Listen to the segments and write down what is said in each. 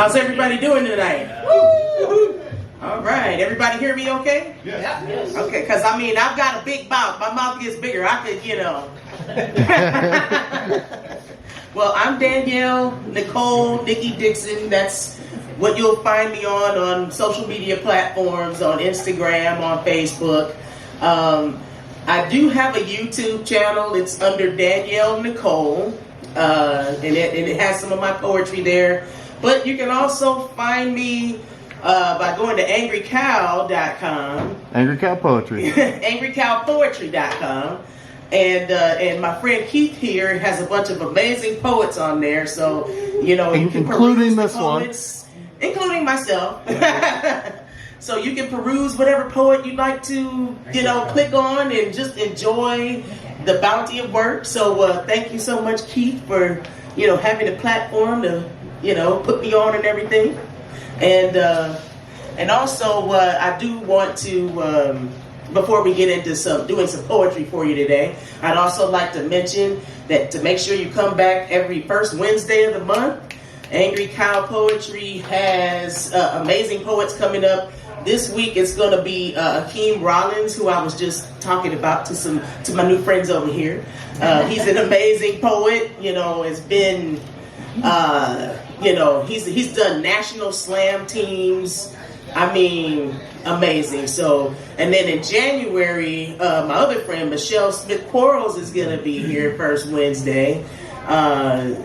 How's everybody doing tonight? Woo! All right, everybody hear me okay? Yes. Okay, because I mean, I've got a big mouth. My mouth gets bigger. I could, you know. Well, I'm Danielle, Nicole, Nikki, Dixon. That's what you'll find me on social media platforms, on Instagram, on Facebook. I do have a YouTube channel. It's under Danielle Nicole, and it has some of my poetry there. But you can also find me by going to angrycow.com. Angry Cow Poetry. angrycowpoetry.com. And my friend Keith here has a bunch of amazing poets on there. So, you know, you can including peruse this the poets, including myself. So you can peruse whatever poet you'd like to, you know, click on and just enjoy the bounty of work. So thank you so much, Keith, for, you know, having a platform to, you know, put me on and everything. And also I do want to, before we get into doing some poetry for you today, I'd also like to mention that to make sure you come back every first Wednesday of the month. Angry Cow Poetry has amazing poets coming up. This week it's going to be Akeem Rollins, who I was just talking about to my new friends over here. He's an amazing poet. You know, it's been, you know, he's done national slam teams. I mean, amazing. So, and then in January, my other friend Michelle Smith Quarles is going to be here first Wednesday.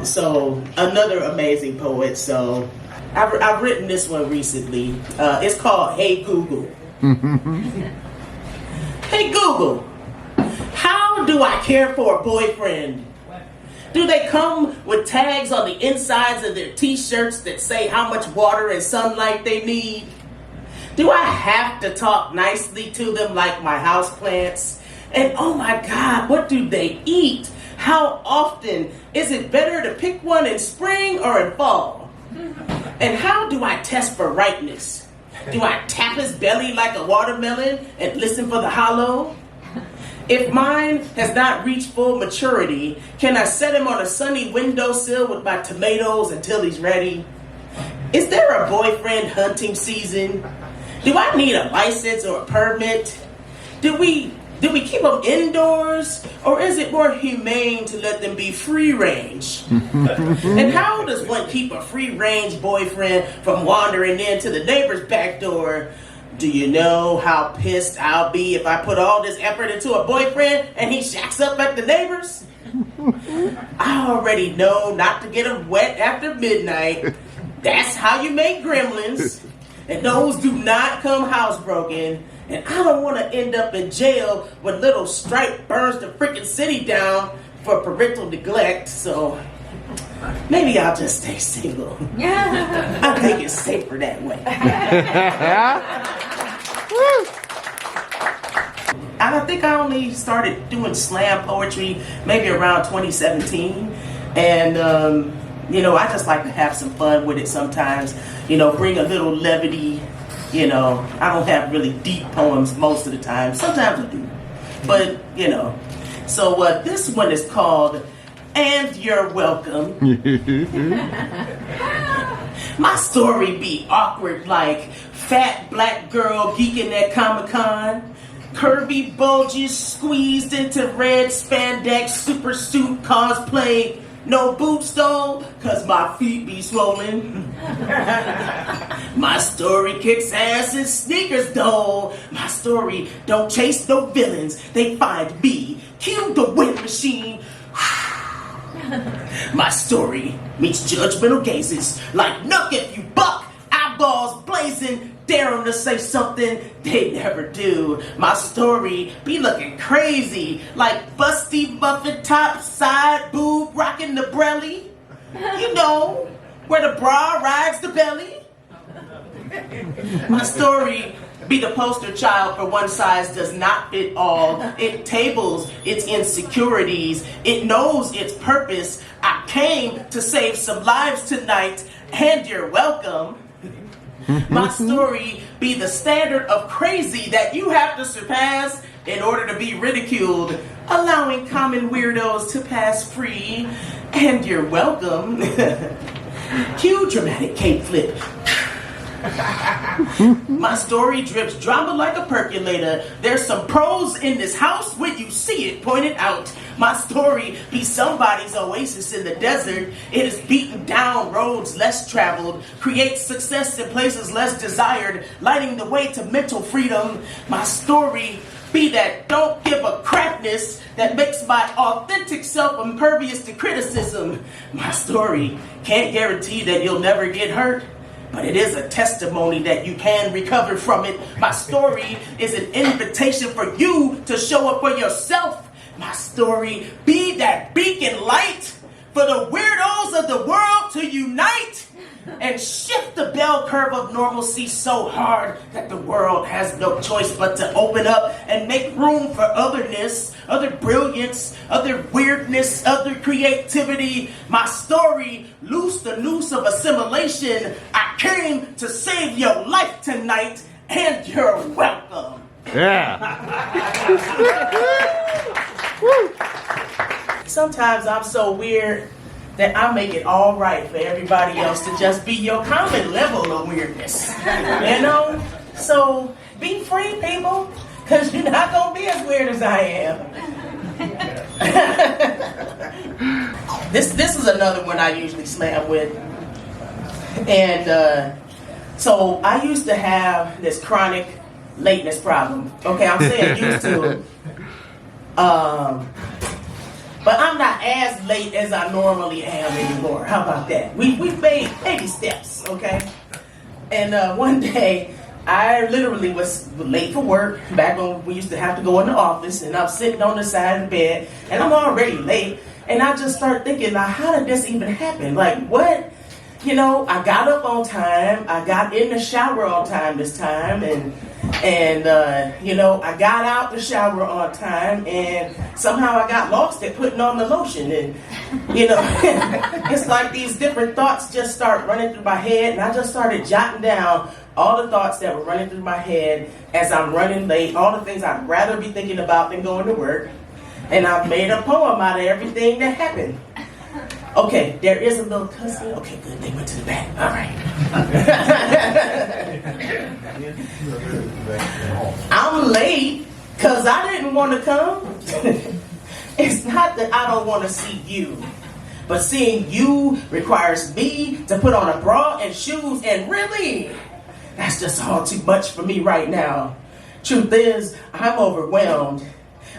So another amazing poet. So I've written this one recently. It's called Hey Google. Hey Google, how do I care for a boyfriend? Do they come with tags on the insides of their t-shirts that say how much water and sunlight they need? Do I have to talk nicely to them like my houseplants? And oh my God, what do they eat? How often? Is it better to pick one in spring or in fall? And how do I test for ripeness? Do I tap his belly like a watermelon and listen for the hollow? If mine has not reached full maturity, can I set him on a sunny windowsill with my tomatoes until he's ready? Is there a boyfriend hunting season? Do I need a license or a permit? Do we keep them indoors, or is it more humane to let them be free range? And how does one keep a free range boyfriend from wandering into the neighbor's back door? Do you know how pissed I'll be if I put all this effort into a boyfriend and he shacks up at the neighbors? I already know not to get him wet after midnight. That's how you make gremlins. And those do not come housebroken. And I don't want to end up in jail when little Stripe burns the freaking city down for parental neglect. So maybe I'll just stay single. I think it's safer that way. I think I only started doing slam poetry maybe around 2017. And, you know, I just like to have some fun with it sometimes. You know, bring a little levity. You know, I don't have really deep poems most of the time. Sometimes I do. But, you know. So this one is called And You're Welcome. My story be awkward like fat black girl geeking at Comic-Con. Curvy bulges squeezed into red spandex super suit cosplay. No boots though, cause my feet be swollen. My story kicks ass in sneakers though. My story don't chase no villains, they find me. Kill the wind machine. My story meets judgmental gazes like knock if you buck, eyeballs blazing. Dare them to say something they never do. My story be looking crazy like busty muffin top side boob rocking the belly. You know, where the bra rides the belly. My story be the poster child for one size does not fit all. It tables its insecurities. It knows its purpose. I came to save some lives tonight, and you're welcome. My story be the standard of crazy that you have to surpass in order to be ridiculed, allowing common weirdos to pass free, and you're welcome. Cue dramatic cape flip. My story drips drama like a percolator. There's some pros in this house when you see it pointed out. My story be somebody's oasis in the desert. It is beaten down roads less traveled, creates success in places less desired, lighting the way to mental freedom. My story be that don't give a crapness that makes my authentic self impervious to criticism. My story can't guarantee that you'll never get hurt, but it is a testimony that you can recover from it. My story is an invitation for you to show up for yourself. My story be that beacon light for the weirdos of the world to unite and shift the bell curve of normalcy so hard that the world has no choice but to open up and make room for otherness, other brilliance, other weirdness, other creativity. My story, loose the noose of assimilation. I came to save your life tonight, and you're welcome. Yeah. Sometimes I'm so weird that I make it all right for everybody else to just be your common level of weirdness. You know? So be free, people, because you're not going to be as weird as I am. This is another one I usually slam with. And so I used to have this chronic lateness problem. Okay, I'm saying used to. But I'm not as late as I normally am anymore. How about that? We've made baby steps, okay? And one day, I literally was late for work, back when we used to have to go in the office, and I'm sitting on the side of the bed, and I'm already late, and I just start thinking, now, how did this even happen? Like, what? You know, I got up on time, I got in the shower on time this time, and you know, I got out the shower on time, and somehow I got lost at putting on the lotion, and you know, it's like these different thoughts just start running through my head, and I just started jotting down all the thoughts that were running through my head as I'm running late, all the things I'd rather be thinking about than going to work, and I've made a poem out of everything that happened. Okay, there is a little cussing. Okay, good. They went to the back. All right. I'm late because I didn't want to come. It's not that I don't want to see you, but seeing you requires me to put on a bra and shoes, and really, that's just all too much for me right now. Truth is, I'm overwhelmed.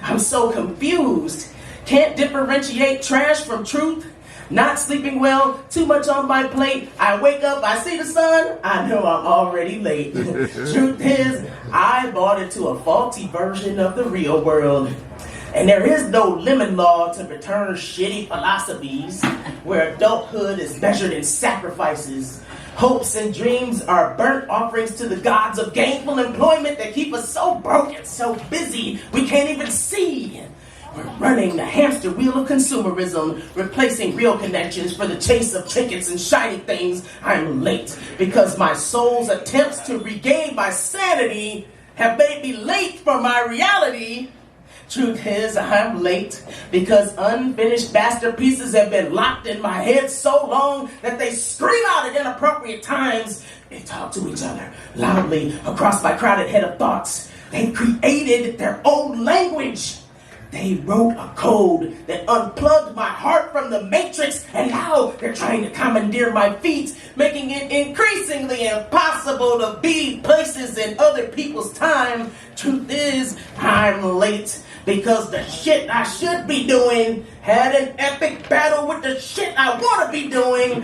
I'm so confused. Can't differentiate trash from truth. Not sleeping well, too much on my plate. I wake up, I see the sun, I know I'm already late. Truth is, I bought into a faulty version of the real world. And there is no lemon law to return shitty philosophies where adulthood is measured in sacrifices. Hopes and dreams are burnt offerings to the gods of gainful employment that keep us so broke and so busy we can't even see. We're running the hamster wheel of consumerism, replacing real connections for the chase of trinkets and shiny things. I'm late because my soul's attempts to regain my sanity have made me late for my reality. Truth is, I'm late because unfinished masterpieces have been locked in my head so long that they scream out at inappropriate times. They talk to each other loudly across my crowded head of thoughts. They created their own language. They wrote a code that unplugged my heart from the matrix, and now they're trying to commandeer my feet, making it increasingly impossible to be places in other people's time. Truth is, I'm late because the shit I should be doing had an epic battle with the shit I want to be doing.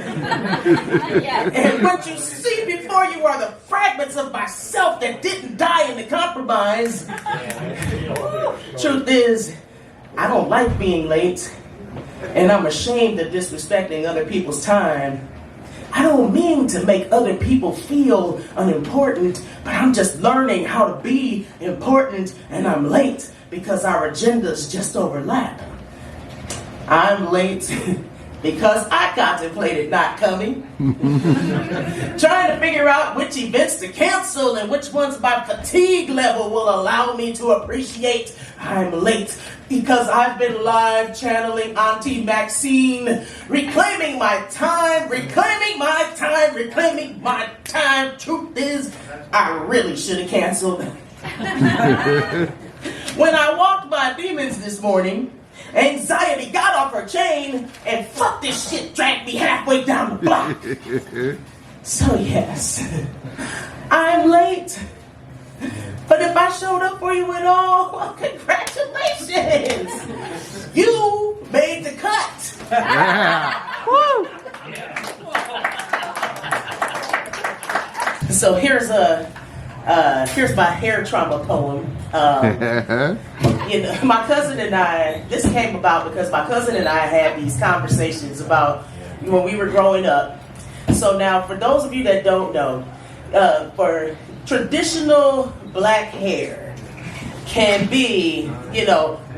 And what you see before you are the fragments of myself that didn't die in the compromise. Truth is, I don't like being late, and I'm ashamed of disrespecting other people's time. I don't mean to make other people feel unimportant, but I'm just learning how to be important, and I'm late because our agendas just overlap. I'm late because I contemplated not coming. Trying to figure out which events to cancel and which ones my fatigue level will allow me to appreciate I'm late, because I've been live channeling Auntie Maxine, reclaiming my time, reclaiming my time, reclaiming my time. Truth is, I really should have canceled. When I walked by Demons this morning, anxiety got off her chain, and fuck this shit dragged me halfway down the block. So yes, I'm late. But if I showed up for you at all, well, congratulations. You made the cut. Woo. So here's my hair trauma poem. My cousin and I, this came about because my cousin and I had these conversations about when we were growing up. So now, for those of you that don't know, for traditional black hair can be,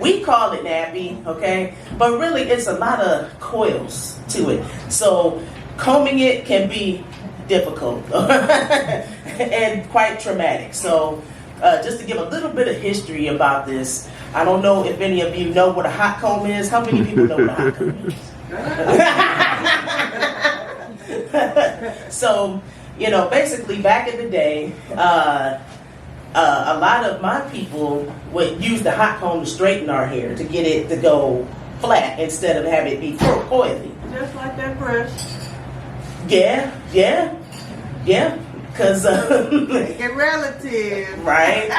we call it nappy, okay? But really, it's a lot of coils to it. So combing it can be difficult and quite traumatic. So just to give a little bit of history about this, I don't know if any of you know what a hot comb is. How many people know what a hot comb is? So, basically back in the day, a lot of my people would use the hot comb to straighten our hair, to get it to go flat instead of have it be coily. Just like that brush. Yeah. Because Make it relative. Right.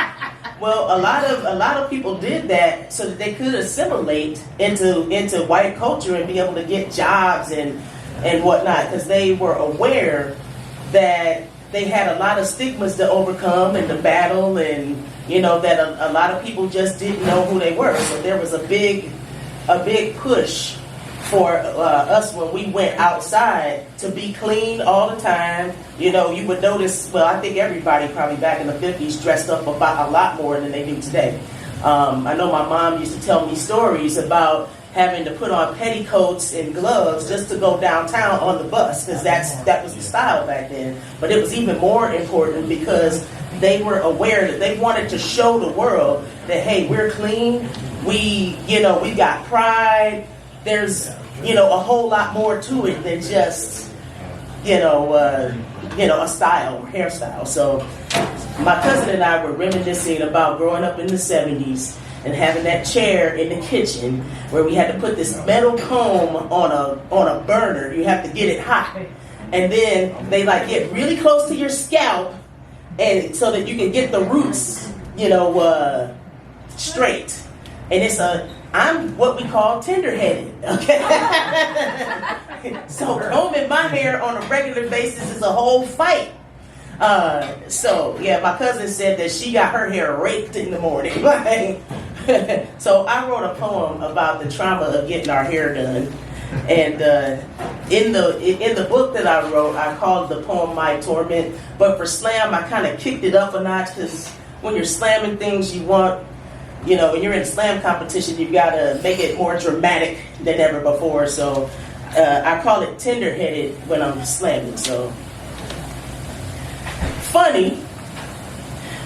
Well, a lot of people did that so that they could assimilate into white culture and be able to get jobs and whatnot, because they were aware that they had a lot of stigmas to overcome and to battle, and that a lot of people just didn't know who they were. So there was a big push for us when we went outside to be clean all the time. You would notice, well, I think everybody probably back in the 50s dressed up about a lot more than they do today. I know my mom used to tell me stories about having to put on petticoats and gloves just to go downtown on the bus, because that was the style back then. But it was even more important because they were aware that they wanted to show the world that, hey, we're clean, we got pride. There's a whole lot more to it than just a style, hairstyle. So my cousin and I were reminiscing about growing up in the 70s and having that chair in the kitchen where we had to put this metal comb on a burner. You have to get it hot, and then they get really close to your scalp, and so that you can get the roots straight. And I'm what we call tender-headed, okay? So combing my hair on a regular basis is a whole fight. So yeah, my cousin said that she got her hair raked in the morning. So I wrote a poem about the trauma of getting our hair done. And in the book that I wrote, I called the poem My Torment. But for slam, I kind of kicked it up a notch, because when you're slamming things, you want, when you're in a slam competition, you've got to make it more dramatic than ever before. So I call it tender-headed when I'm slamming. So funny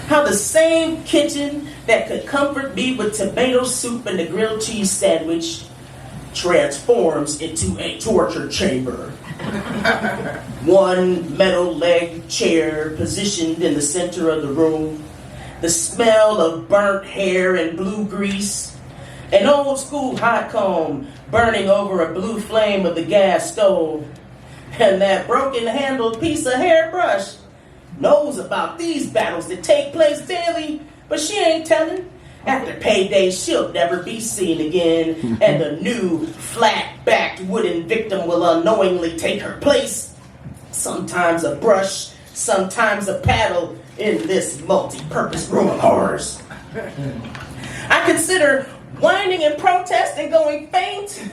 how the same kitchen that could comfort me with tomato soup and a grilled cheese sandwich transforms into a torture chamber. One metal leg chair positioned in the center of the room, the smell of burnt hair and blue grease, an old school hot comb burning over a blue flame of the gas stove, and that broken handled piece of hairbrush knows about these battles that take place daily, but she ain't telling. After payday, she'll never be seen again, and a new, flat-backed wooden victim will unknowingly take her place. Sometimes a brush, sometimes a paddle in this multi-purpose room of horrors. I consider whining in protest and going faint,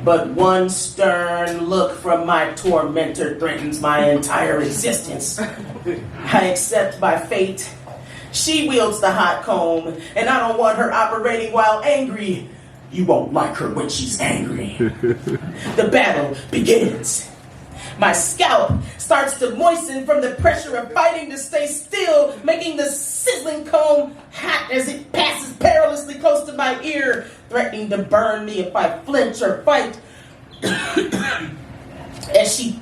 but one stern look from my tormentor threatens my entire existence. I accept my fate. She wields the hot comb, and I don't want her operating while angry. You won't like her when she's angry. The battle begins. My scalp starts to moisten from the pressure of fighting to stay still, making the sizzling comb hot as it passes perilously close to my ear, threatening to burn me if I flinch or fight. As she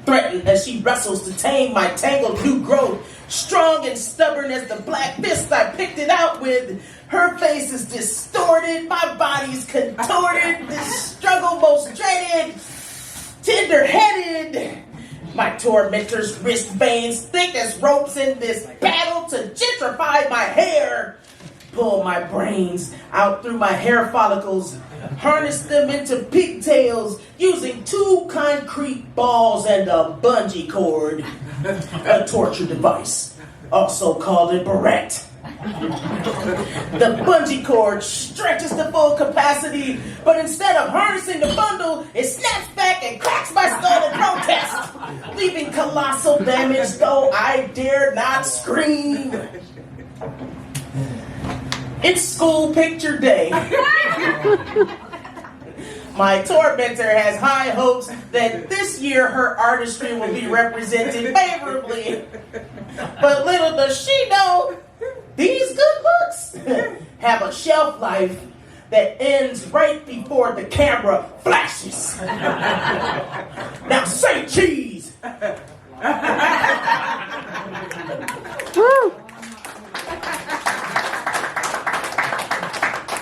wrestles to tame my tangled new growth, strong and stubborn as the black fist I picked it out with, her face is distorted, my body's contorted, this struggle most dreaded, tender-headed. My tormentor's wrist veins thick as ropes in this battle to gentrify my hair. Pull my brains out through my hair follicles, harness them into pigtails using 2 concrete balls and a bungee cord, a torture device, also called a barrette. The bungee cord stretches to full capacity, but instead of harnessing the bundle, it snaps back and cracks my skull in protest, leaving colossal damage, though I dare not scream. It's school picture day. My tormentor has high hopes that this year her artistry will be represented favorably. But little does she know, these good looks have a shelf life that ends right before the camera flashes. Now say cheese.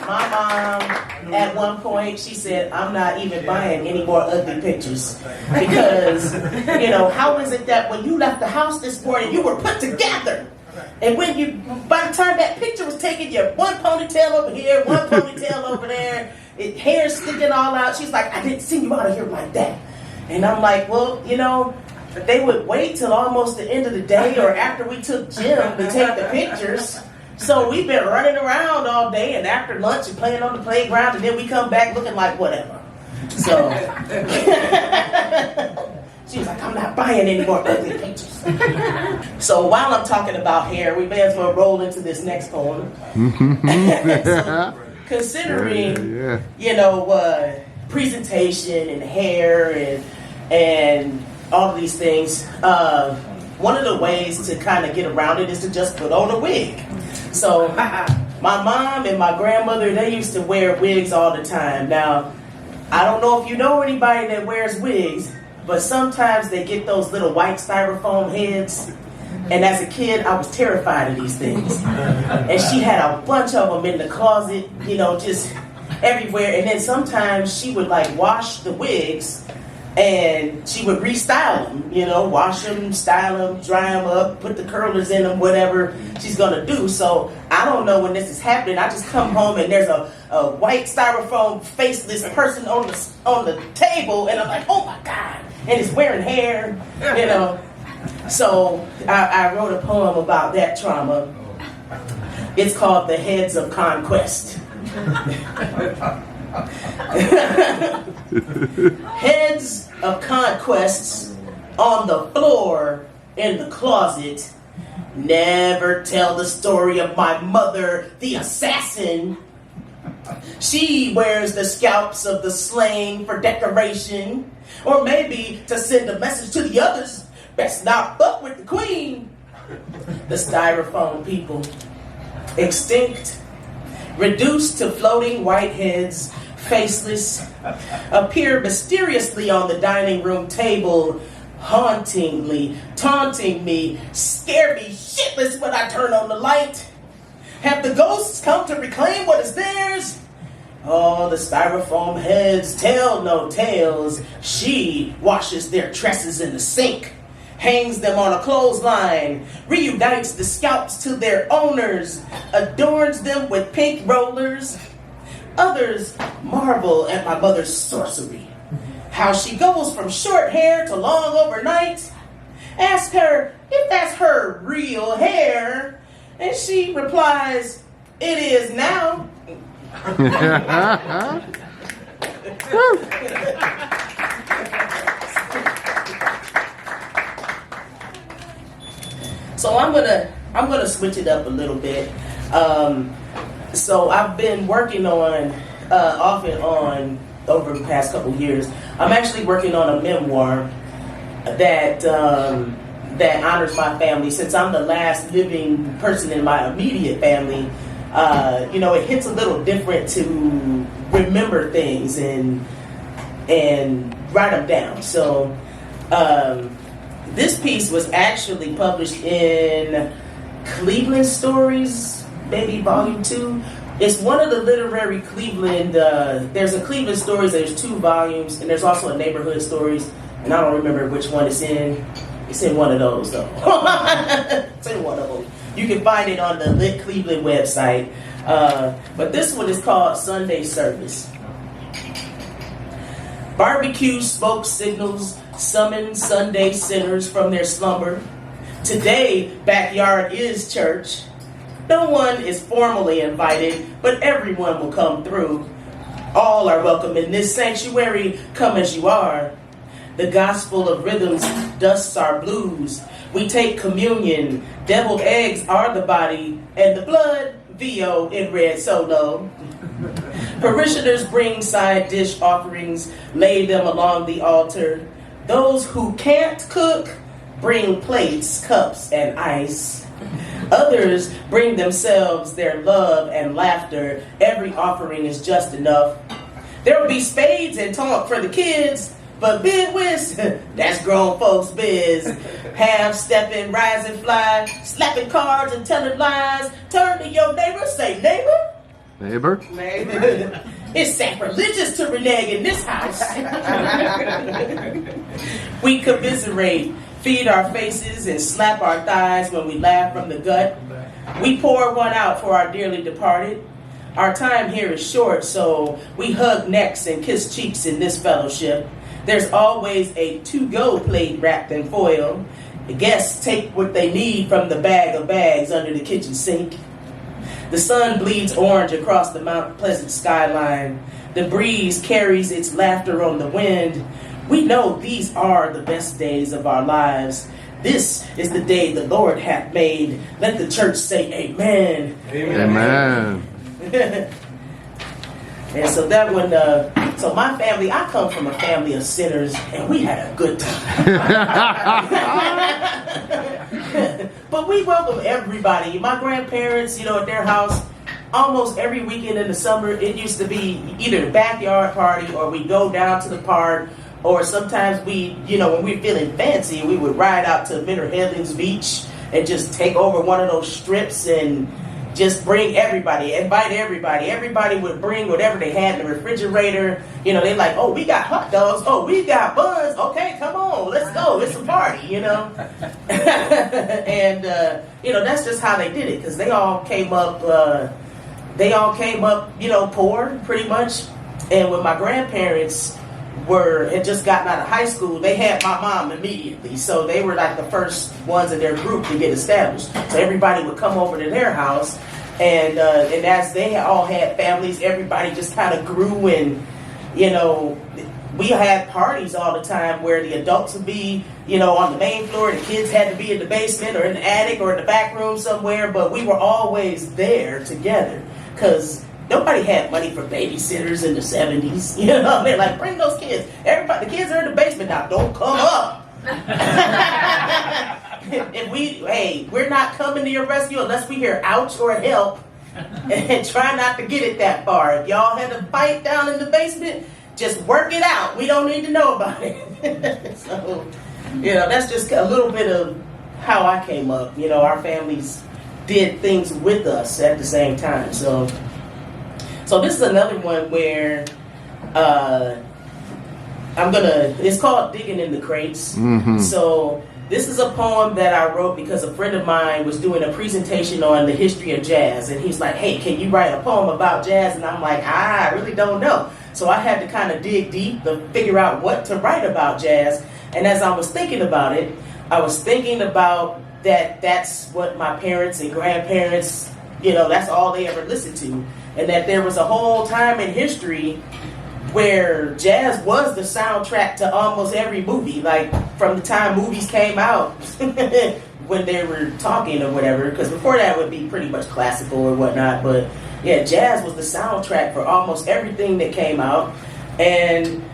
My mom, at one point, she said, I'm not even buying any more ugly pictures. Because, how is it that when you left the house this morning, you were put together? And by the time that picture was taken, you had one ponytail over here, one ponytail over there, hair sticking all out. She's like, I didn't see you out of here like that. And I'm like, well, they would wait till almost the end of the day or after we took gym to take the pictures. So we've been running around all day and after lunch and playing on the playground, and then we come back looking like whatever. So she was like, I'm not buying any more ugly pictures. So while I'm talking about hair, we may as well roll into this next poem. So, considering, presentation and hair and all of these things, one of the ways to kind of get around it is to just put on a wig. So my mom and my grandmother, they used to wear wigs all the time. Now, I don't know if you know anybody that wears wigs, but sometimes they get those little white styrofoam heads. And as a kid, I was terrified of these things. And she had a bunch of them in the closet, just everywhere. And then sometimes she would wash the wigs and she would restyle them, wash them, style them, dry them up, put the curlers in them, whatever she's going to do. So I don't know when this is happening. I just come home and there's a white styrofoam faceless person on the table. And I'm like, oh my God. And it's wearing hair, So I wrote a poem about that trauma. It's called The Heads of Conquest. Heads of conquests on the floor in the closet. Never tell the story of my mother, the assassin. She wears the scalps of the slain for decoration, or maybe to send a message to the others. Best not fuck with the queen. The styrofoam people, extinct, reduced to floating white heads, faceless, appear mysteriously on the dining room table, hauntingly, taunting me, scare me shitless when I turn on the light. Have the ghosts come to reclaim what is theirs? Oh, the styrofoam heads tell no tales. She washes their tresses in the sink, hangs them on a clothesline, reunites the scalps to their owners, adorns them with pink rollers. Others marvel at my mother's sorcery, how she goes from short hair to long overnight. Ask her if that's her real hair, and she replies, it is now. So I'm gonna switch it up a little bit. So I've been working on off and on over the past couple years. I'm actually working on a memoir that that honors my family. Since I'm the last living person in my immediate family, it hits a little different to remember things and write them down. So this piece was actually published in Cleveland Stories, maybe volume 2. It's one of the literary Cleveland, there's a Cleveland Stories, there's 2 volumes, and there's also a Neighborhood Stories, and I don't remember which one it's in. It's in one of those, though. It's in one of them. You can find it on the Lit Cleveland website. But this one is called Sunday Service. Barbecue smoke signals summon Sunday sinners from their slumber. Today, backyard is church. No one is formally invited, but everyone will come through. All are welcome in this sanctuary. Come as you are. The gospel of rhythms dusts our blues. We take communion. Deviled eggs are the body, and the blood, VO in red solo. Parishioners bring side dish offerings, lay them along the altar. Those who can't cook bring plates, cups, and ice. Others bring themselves their love and laughter. Every offering is just enough. There will be spades and talk for the kids, but bid whist, that's grown folks' biz. Half-stepping, rise and fly, slapping cards and telling lies. Turn to your neighbor, say, neighbor. Neighbor. It's sacrilegious to renege in this house. We commiserate, feed our faces, and slap our thighs when we laugh from the gut. We pour one out for our dearly departed. Our time here is short, so we hug necks and kiss cheeks in this fellowship. There's always a to-go plate wrapped in foil. The guests take what they need from the bag of bags under the kitchen sink. The sun bleeds orange across the Mount Pleasant skyline. The breeze carries its laughter on the wind. We know these are the best days of our lives. This is the day the Lord hath made. Let the church say amen. Amen. And so that one, so my family, I come from a family of sinners, and we had a good time. But we welcome everybody. My grandparents, at their house, almost every weekend in the summer, it used to be either a backyard party or we go down to the park, or sometimes we, when we're feeling fancy, we would ride out to Menor Headlands Beach and just take over one of those strips and just bring everybody, invite everybody. Everybody would bring whatever they had in the refrigerator. They like, oh, we got hot dogs. Oh, we got buns. Okay, come on, let's go. It's a party, And, that's just how they did it, because they all came up, poor, pretty much. And when my grandparents had just gotten out of high school, they had my mom immediately. So they were like the first ones in their group to get established. So everybody would come over to their house, and as they all had families, everybody just kind of grew, and we had parties all the time where the adults would be on the main floor, the kids had to be in the basement or in the attic or in the back room somewhere, but we were always there together because nobody had money for babysitters in the 70s. They're like, bring those kids. Everybody, the kids are in the basement now. Don't come up. We're not coming to your rescue unless we hear ouch or help. And try not to get it that far. If y'all had a fight down in the basement, just work it out. We don't need to know about it. So, that's just a little bit of how I came up. Our families did things with us at the same time. So this is another one where it's called Diggin in the Crates. Mm-hmm. So this is a poem that I wrote because a friend of mine was doing a presentation on the history of jazz. And he's like, hey, can you write a poem about jazz? And I'm like, I really don't know. So I had to kind of dig deep to figure out what to write about jazz. And as I was thinking about it, I was thinking about that's what my parents and grandparents, that's all they ever listened to. And that there was a whole time in history where jazz was the soundtrack to almost every movie, like from the time movies came out when they were talking or whatever, because before that would be pretty much classical or whatnot, but Yeah, jazz was the soundtrack for almost everything that came out. And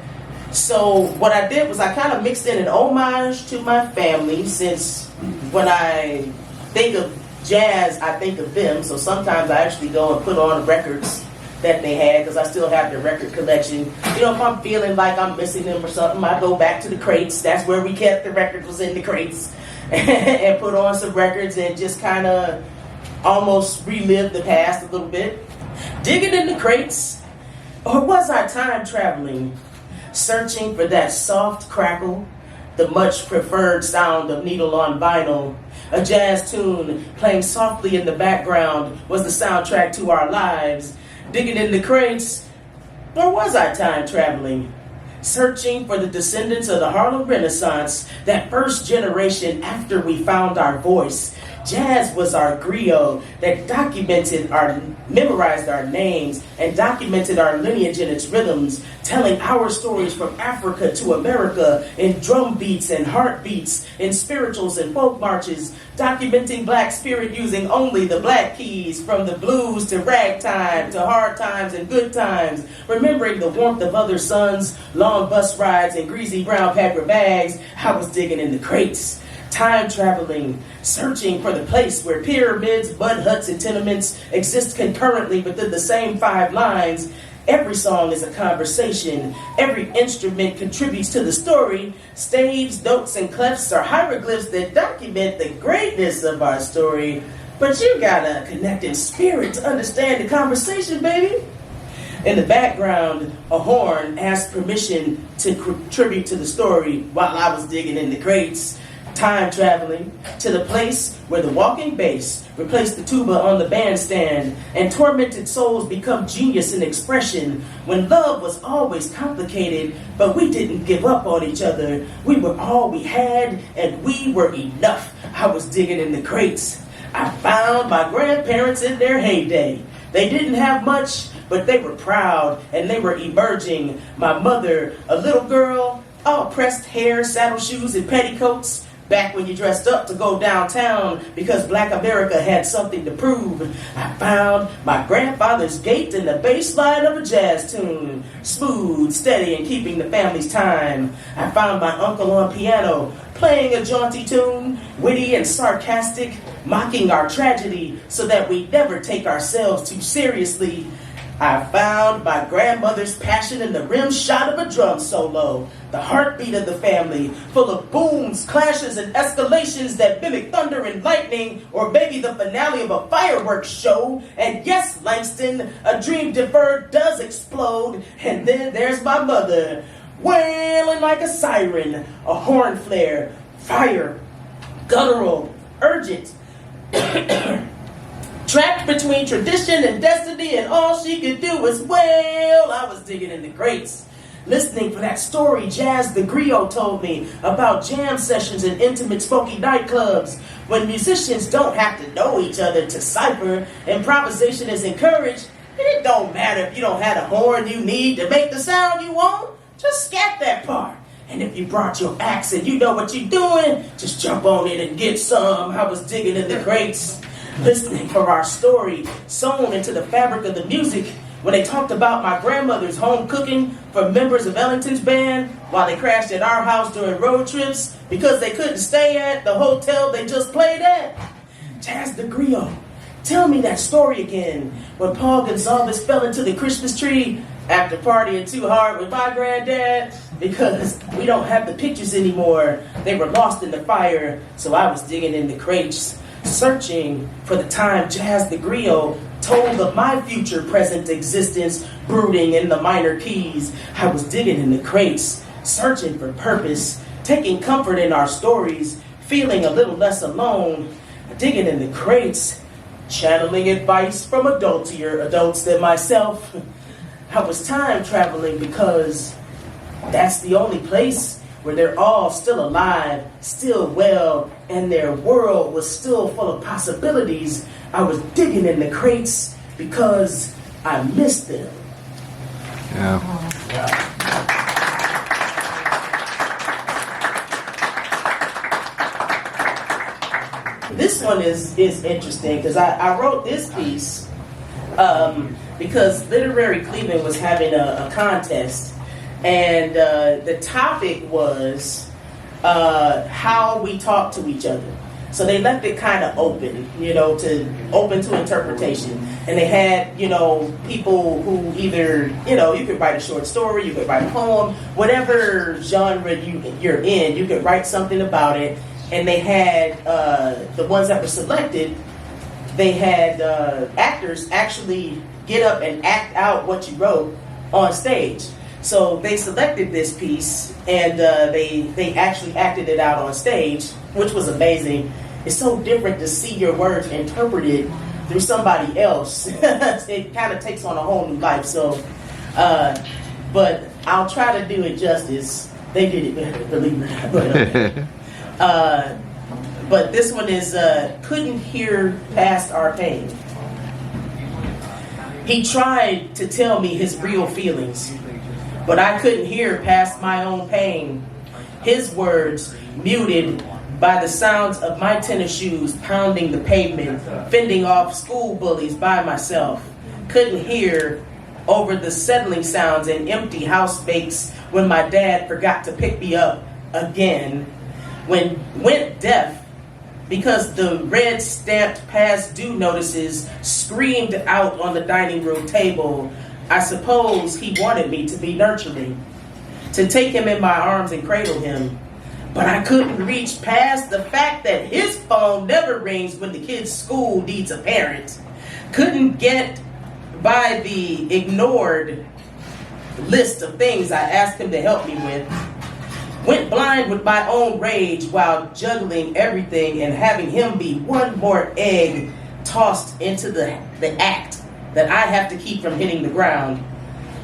so what I did was I kind of mixed in an homage to my family, since when I think of jazz, I think of them. So sometimes I actually go and put on records that they had, because I still have their record collection. You know, if I'm feeling like I'm missing them or something, I go back to the crates. That's where we kept the records, was in the crates. And put on some records and just kind of almost relive the past a little bit. Digging in the crates, or was I time traveling, searching for that soft crackle, the much preferred sound of needle on vinyl? A jazz tune playing softly in the background was the soundtrack to our lives. Digging in the crates, or was I time traveling, searching for the descendants of the Harlem Renaissance, that first generation after we found our voice? Jazz was our griot that memorized our names and documented our lineage and its rhythms, telling our stories from Africa to America in drum beats and heartbeats, in spirituals and folk marches, documenting black spirit using only the black keys, from the blues to ragtime to hard times and good times, remembering the warmth of other suns, long bus rides and greasy brown paper bags. I was digging in the crates. Time traveling, searching for the place where pyramids, mud huts, and tenements exist concurrently within the same 5 lines. Every song is a conversation. Every instrument contributes to the story. Staves, notes, and clefs are hieroglyphs that document the greatness of our story. But you gotta connect in spirit to understand the conversation, baby. In the background, a horn asked permission to contribute to the story while I was digging in the crates. Time traveling to the place where the walking bass replaced the tuba on the bandstand, and tormented souls become genius in expression, when love was always complicated, but we didn't give up on each other. We were all we had, and we were enough. I was digging in the crates. I found my grandparents in their heyday. They didn't have much, but they were proud, and they were emerging. My mother, a little girl, all pressed hair, saddle shoes, and petticoats, back when you dressed up to go downtown because Black America had something to prove. I found my grandfather's gait in the bass line of a jazz tune, smooth, steady, and keeping the family's time. I found my uncle on piano, playing a jaunty tune, witty and sarcastic, mocking our tragedy so that we never take ourselves too seriously. I found my grandmother's passion in the rim shot of a drum solo, the heartbeat of the family, full of booms, clashes, and escalations that mimic thunder and lightning, or maybe the finale of a fireworks show. And yes, Langston, a dream deferred does explode. And then there's my mother, wailing like a siren, a horn flare, fire, guttural, urgent, trapped between tradition and destiny, and all she could do was wail. I was digging in the crates, listening for that story Jazz the Griot told me about jam sessions in intimate smoky nightclubs. When musicians don't have to know each other to cipher, improvisation is encouraged, and it don't matter if you don't have a horn you need to make the sound you want. Just scat that part. And if you brought your axe and you know what you're doing, just jump on it and get some. I was digging in the crates, listening for our story sewn into the fabric of the music. When they talked about my grandmother's home cooking for members of Ellington's band while they crashed at our house during road trips because they couldn't stay at the hotel they just played at. Jazz the Griot, tell me that story again. When Paul Gonsalves fell into the Christmas tree after partying too hard with my granddad, because we don't have the pictures anymore. They were lost in the fire, so I was digging in the crates, searching for the time Jazz the Griot told of my future present existence, brooding in the minor keys. I was digging in the crates, searching for purpose, taking comfort in our stories, feeling a little less alone, digging in the crates, channeling advice from adults than myself. I was time traveling because that's the only place where they're all still alive, still well, and their world was still full of possibilities. I was digging in the crates because I missed them. Yeah. This one is interesting because I wrote this piece because Literary Cleveland was having a contest, and the topic was how we talk to each other. So they left it kind of open, open to interpretation. And they had, people who either, you could write a short story, you could write a poem, whatever genre you're in, you could write something about it. And they had the ones that were selected, they had actors actually get up and act out what you wrote on stage. So they selected this piece, and they actually acted it out on stage, which was amazing. It's so different to see your words interpreted through somebody else. It kind of takes on a whole new life. So, but I'll try to do it justice. They did it better, believe it or not. But this one is couldn't hear past our pain. He tried to tell me his real feelings, but I couldn't hear past my own pain. His words muted by the sounds of my tennis shoes pounding the pavement, fending off school bullies by myself. Couldn't hear over the settling sounds and empty house bakes when my dad forgot to pick me up again. Went deaf because the red stamped past due notices screamed out on the dining room table. I suppose he wanted me to be nurturing, to take him in my arms and cradle him. But I couldn't reach past the fact that his phone never rings when the kid's school needs a parent. Couldn't get by the ignored list of things I asked him to help me with. Went blind with my own rage while juggling everything and having him be one more egg tossed into the act that I have to keep from hitting the ground.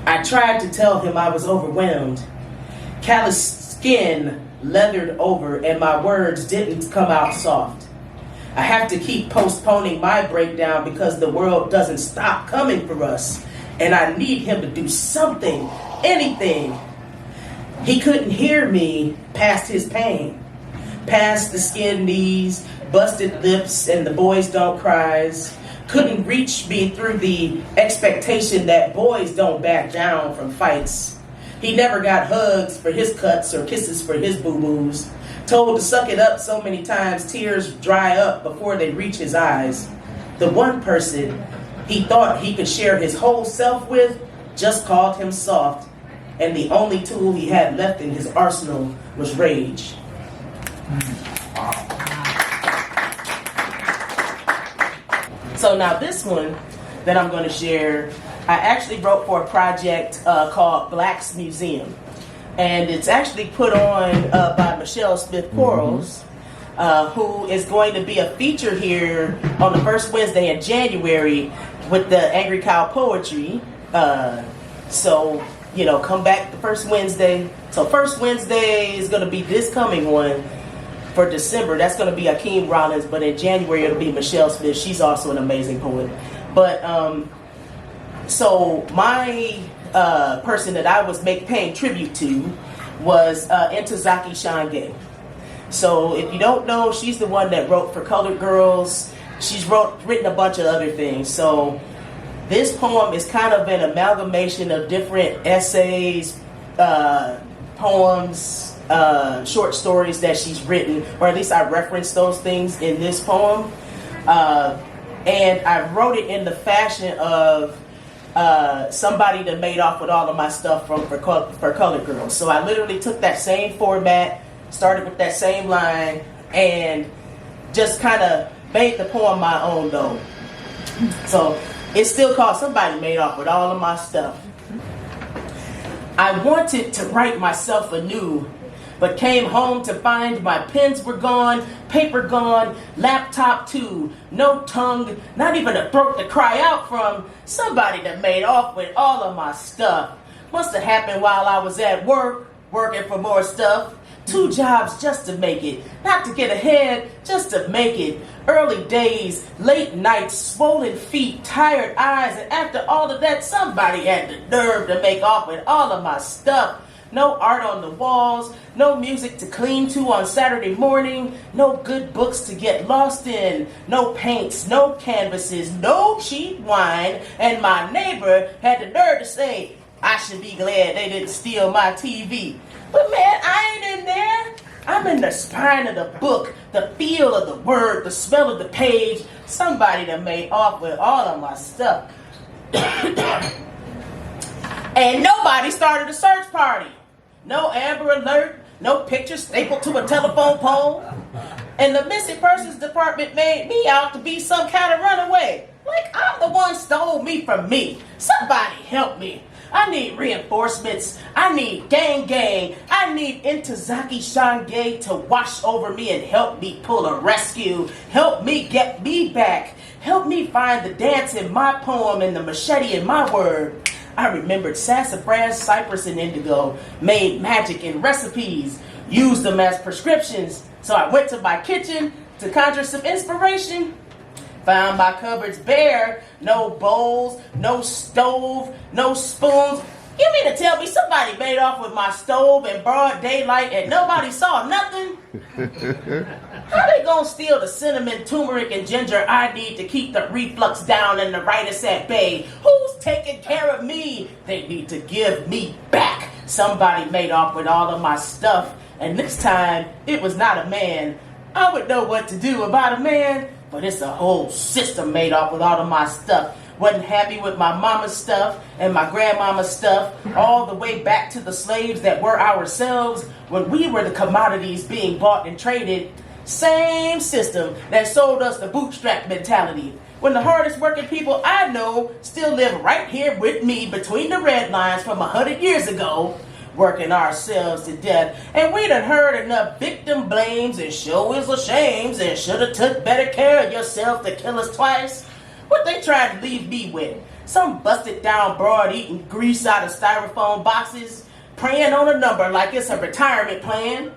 I tried to tell him I was overwhelmed. Callous skin leathered over and my words didn't come out soft. I have to keep postponing my breakdown because the world doesn't stop coming for us, and I need him to do something, anything. He couldn't hear me past his pain, past the skinned knees, busted lips, and the boys don't cries. Couldn't reach me through the expectation that boys don't back down from fights. He never got hugs for his cuts or kisses for his boo-boos. Told to suck it up so many times tears dry up before they reach his eyes. The one person he thought he could share his whole self with just called him soft, and the only tool he had left in his arsenal was rage. So now this one that I'm going to share, I actually wrote for a project called Black's Museum. And it's actually put on by Michelle Smith Quarles, who is going to be a feature here on the first Wednesday in January with the Angry Cow Poetry. So, come back the first Wednesday. So first Wednesday is going to be this coming one for December. That's going to be Akeem Rollins, but in January it'll be Michelle Smith. She's also an amazing poet. But so my person that I was paying tribute to was Ntozake Shange. So if you don't know, she's the one that wrote for Colored Girls. She's written a bunch of other things. So this poem is kind of an amalgamation of different essays, poems, short stories that she's written, or at least I referenced those things in this poem. And I wrote it in the fashion of somebody that made off with all of my stuff for Colored Girls. So I literally took that same format, started with that same line, and just kind of made the poem my own though. So it's still called Somebody Made Off with All of My Stuff. I wanted to write myself anew, but came home to find my pens were gone, paper gone, laptop too, no tongue, not even a throat to cry out from. Somebody that made off with all of my stuff. Must have happened while I was at work, working for more stuff. 2 jobs just to make it, not to get ahead, just to make it. Early days, late nights, swollen feet, tired eyes, and after all of that, somebody had the nerve to make off with all of my stuff. no art on the walls, no music to clean to on Saturday morning, no good books to get lost in, no paints, no canvases, no cheap wine, and my neighbor had the nerve to say, I should be glad they didn't steal my TV. But man, I ain't in there. I'm in the spine of the book, the feel of the word, the smell of the page. Somebody that made off with all of my stuff. And nobody started a search party. No Amber Alert, no picture stapled to a telephone pole. And the missing persons department made me out to be some kind of runaway. Like I'm the one stole me from me. Somebody help me. I need reinforcements. I need gang. I need Intozaki Shange to wash over me and help me pull a rescue. Help me get me back. Help me find the dance in my poem and the machete in my word. I remembered sassafras, cypress, and indigo, made magic in recipes, used them as prescriptions. So I went to my kitchen to conjure some inspiration. Found my cupboards bare, no bowls, no stove, no spoons. You mean to tell me somebody made off with my stove in broad daylight and nobody saw nothing? How they gonna steal the cinnamon, turmeric, and ginger I need to keep the reflux down and the rhinitis at bay? Who's taking care of me? They need to give me back. Somebody made off with all of my stuff, and this time it was not a man. I would know what to do about a man, but it's a whole system made off with all of my stuff. Wasn't happy with my mama's stuff and my grandmama's stuff, all the way back to the slaves that were ourselves when we were the commodities being bought and traded. Same system that sold us the bootstrap mentality. When the hardest working people I know still live right here with me between the red lines from 100 years ago, working ourselves to death. And we done heard enough victim blames and show is a shames and shoulda took better care of yourself to kill us twice. What they trying to leave me with? Some busted down broad eating grease out of styrofoam boxes, preying on a number like it's a retirement plan,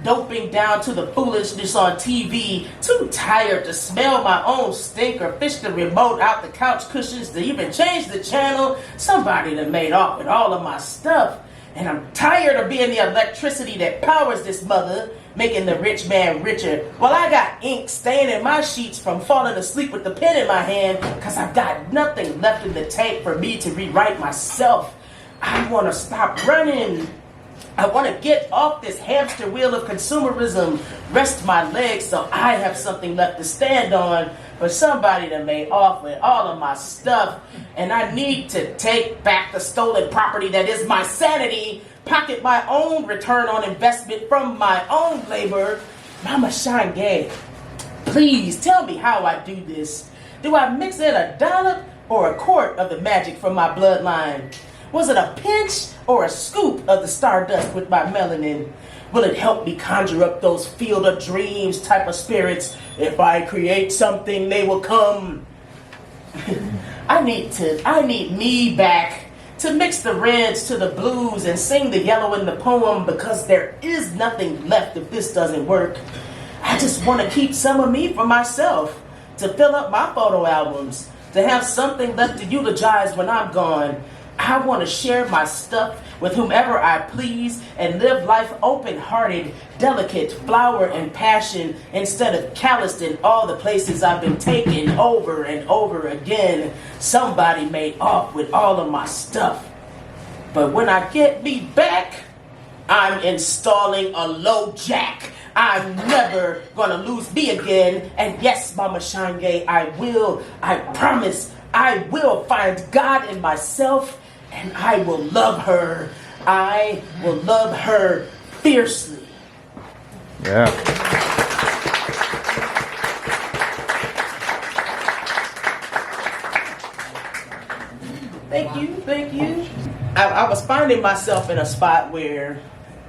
doping down to the foolishness on TV, too tired to smell my own stink or fish the remote out the couch cushions to even change the channel. Somebody done made off with all of my stuff. And I'm tired of being the electricity that powers this mother, making the rich man richer, while I got ink staining my sheets from falling asleep with the pen in my hand, because I've got nothing left in the tank for me to rewrite myself. I want to stop running. I want to get off this hamster wheel of consumerism, rest my legs so I have something left to stand on. But somebody that made off with all of my stuff, and I need to take back the stolen property that is my sanity, pocket my own return on investment from my own labor. Mama Shange, please tell me how I do this. Do I mix in a dollop or a quart of the magic from my bloodline? Was it a pinch or a scoop of the stardust with my melanin? Will it help me conjure up those field of dreams type of spirits? If I create something, they will come. I need me back to mix the reds to the blues and sing the yellow in the poem, because there is nothing left if this doesn't work. I just want to keep some of me for myself, to fill up my photo albums, to have something left to eulogize when I'm gone. I want to share my stuff with whomever I please and live life open-hearted, delicate, flower and passion, instead of calloused in all the places I've been taken over and over again. Somebody made off with all of my stuff. But when I get me back, I'm installing a low jack. I'm never gonna lose me again. And yes, Mama Shange, I promise, I will find God in myself, and I will love her. I will love her fiercely. Yeah. Thank you. I was finding myself in a spot where,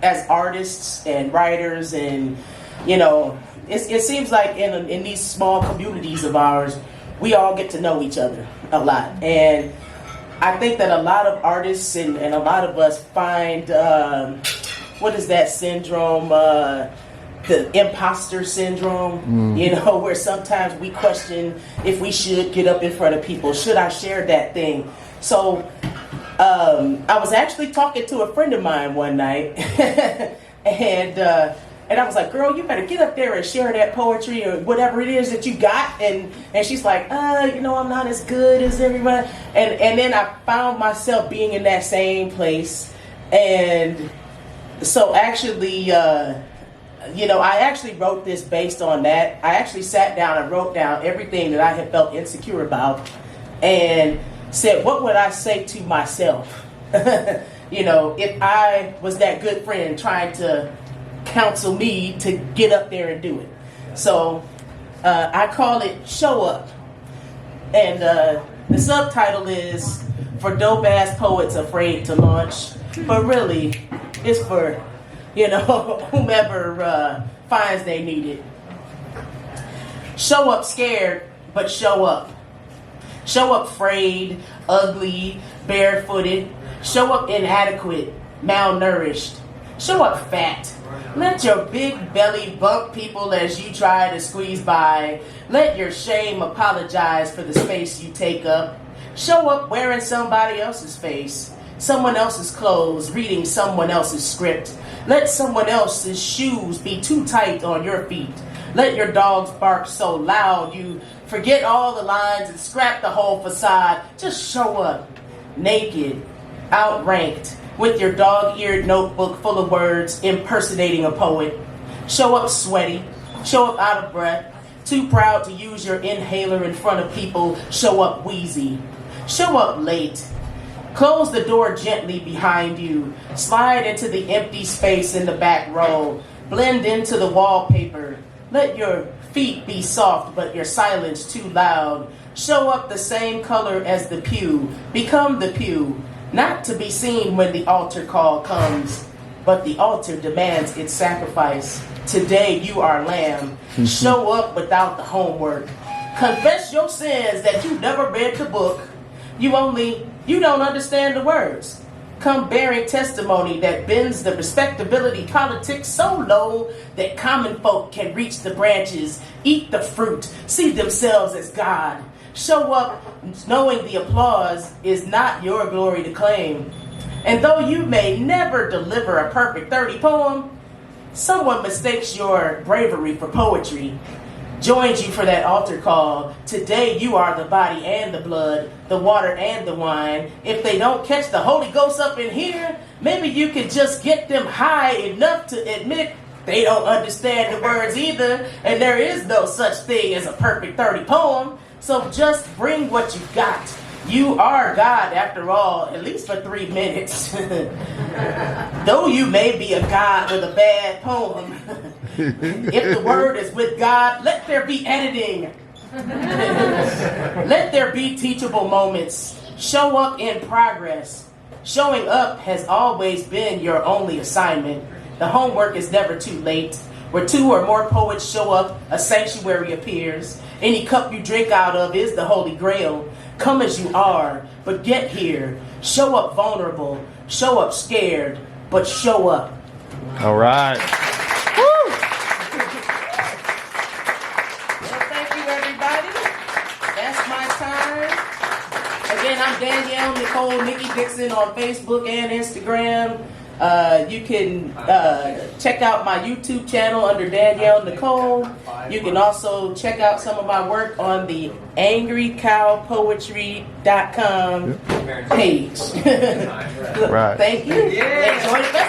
as artists and writers and, it seems like in these small communities of ours, we all get to know each other a lot. And I think that a lot of artists and a lot of us find, what is that syndrome? The imposter syndrome, where sometimes we question if we should get up in front of people. Should I share that thing? So I was actually talking to a friend of mine one night, and I was like, "Girl, you better get up there and share that poetry or whatever it is that you got." And she's like, "I'm not as good as everyone." And then I found myself being in that same place, and so actually, I actually wrote this based on that. I actually sat down and wrote down everything that I had felt insecure about, and said, what would I say to myself? If I was that good friend trying to counsel me to get up there and do it. So I call it Show Up. And the subtitle is For Dope Ass Poets Afraid to Launch. But really, it's for, whomever finds they need it. Show up scared, but show up. Show up frayed, ugly, barefooted. Show up inadequate, malnourished. Show up fat. Let your big belly bump people as you try to squeeze by. Let your shame apologize for the space you take up. Show up wearing somebody else's face, someone else's clothes, reading someone else's script. Let someone else's shoes be too tight on your feet. Let your dogs bark so loud you forget all the lines and scrap the whole facade. Just show up, naked, outranked, with your dog-eared notebook full of words, impersonating a poet. Show up sweaty, show up out of breath, too proud to use your inhaler in front of people. Show up wheezy. Show up late. Close the door gently behind you. Slide into the empty space in the back row. Blend into the wallpaper. Let your feet be soft, but your silence too loud. Show up the same color as the pew. Become the pew. Not to be seen when the altar call comes, but the altar demands its sacrifice. Today you are lamb. Show up without the homework. Confess your sins that you never read the book. You don't understand the words. Come bearing testimony that bends the respectability politics so low that common folk can reach the branches, eat the fruit, see themselves as God. Show up knowing the applause is not your glory to claim. And though you may never deliver a perfect 30 poem, someone mistakes your bravery for poetry, joins you for that altar call. Today you are the body and the blood, the water and the wine. If they don't catch the Holy Ghost up in here, maybe you could just get them high enough to admit they don't understand the words either, and there is no such thing as a perfect 30 poem. So just bring what you got. You are God after all, at least for 3 minutes. Though you may be a God with a bad poem, if the word is with God, let there be editing. Let there be teachable moments. Show up in progress. Showing up has always been your only assignment. The homework is never too late. Where 2 or more poets show up, a sanctuary appears. Any cup you drink out of is the Holy Grail. Come as you are, but get here. Show up vulnerable. Show up scared, but show up. All right. Woo! Well, thank you, everybody. That's my time. Again, I'm Danielle, Nicole, Nikki, Dixon on Facebook and Instagram. You can check out my YouTube channel under Danielle Nicole. You can also check out some of my work on the angrycowpoetry.com page. Right. Thank you. Enjoy the festival.